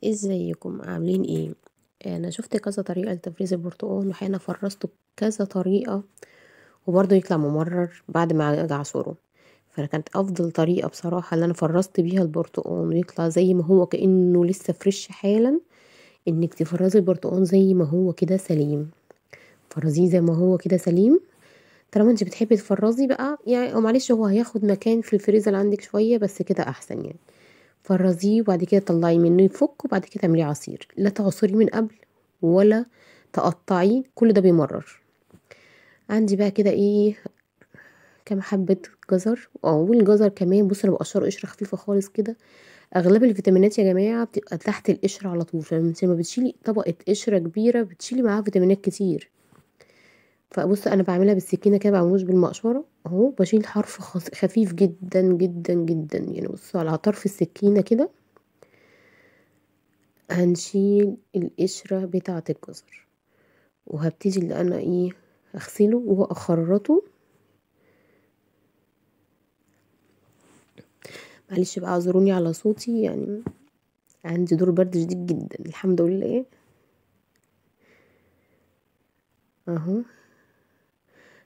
ازيكم عاملين ايه؟ انا شفت كذا طريقة لتفريز البرتقال، وحين فرزته بكذا طريقة وبرضه يطلع ممرر بعد ما اجي اعصره. فانا كانت افضل طريقة بصراحة اللي انا فرزت بيها البرتقال ويطلع زي ما هو كأنه لسه فريش حالا، انك تفرزي البرتقال زي ما هو كده سليم. فرزيه زي ما هو كده سليم. طالما انت بتحبي تفرزي بقى يعني، او معلش هو هياخد مكان في الفريزر عندك شوية، بس كده احسن يعني. فرزيه وبعد كده طلعي منه يفك، وبعد كده تعمليه عصير. لا تعصريه من قبل ولا تقطعيه، كل ده بيمرر. عندي بقى كده ايه، كام حبة جزر، والجزر كمان بص انا بقشره قشرة خفيفة خالص كده. اغلب الفيتامينات يا جماعة بتبقى تحت القشرة على طول، فانت لما بتشيلي طبقة قشرة كبيرة بتشيلي معاها فيتامينات كتير. فبص انا بعملها بالسكينة كده، بعملوش بالمقشرة اهو، بشيل حرف خفيف جدا جدا جدا يعني. بص على طرف السكينة كده هنشيل القشرة بتاعة الجزر، وهبتدي اللي انا ايه اغسله واخرطه. معلش بقى اعذروني على صوتي يعني، عندي دور برد شديد جدا الحمد لله. اهو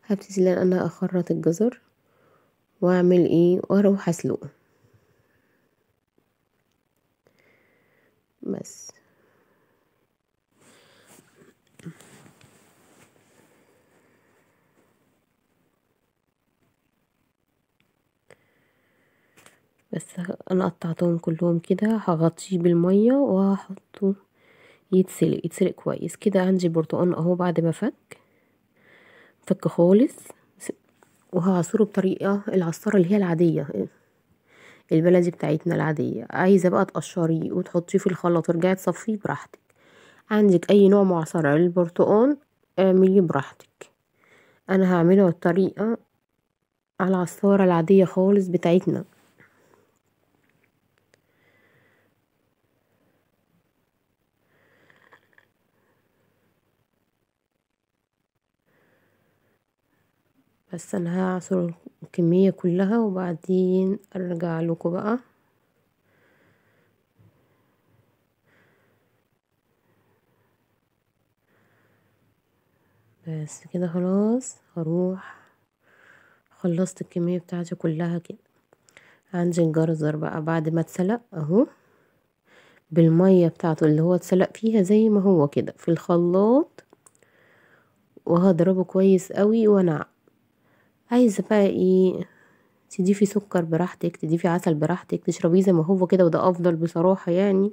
هبتدي ان انا اخرط الجزر واعمل ايه واروح اسلقه بس. بس انا قطعتهم كلهم كده، هغطيه بالمية وهحطه يتسلق كويس كده. عندي برتقان اهو بعد ما فك خالص، وهعصره بطريقة العصارة اللي هي العادية البلدي بتاعتنا العادية. عايزة بقى تقشريه وتحطيه في الخلاط وترجعي تصفيه براحتك. عندك اي نوع معصرة للبرتقال اعمليه براحتك. انا هعمله الطريقة على العصارة العادية خالص بتاعتنا. بس انا هعصر الكمية كلها وبعدين ارجع لكم بقى. بس كده خلاص هروح خلصت الكمية بتاعتي كلها كده. عندي الجرزر بقى بعد ما اتسلق اهو، بالمية بتاعته اللي هو اتسلق فيها زي ما هو كده في الخلاط، وهضربه كويس قوي. وانا عايزة بقى ايه، تضيفي سكر براحتك، تضيفي عسل براحتك، تشربيه زي ما هو كده، وده افضل بصراحة يعني.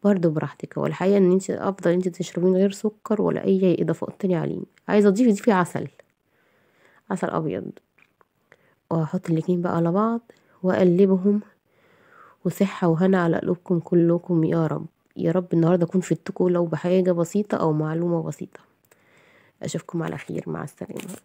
برضو براحتك، هو الحقيقة ان انت افضل انت تشربيه من غير سكر ولا اي اضافات تانية عليه. عايزة تضيفي عسل، عسل ابيض. وهحط الاتنين بقى على بعض واقلبهم. وصحة وهنا على قلوبكم كلكم يا رب. يا رب النهاردة اكون فدتكم لو بحاجة بسيطة او معلومة بسيطة. اشوفكم على خير، مع السلامة.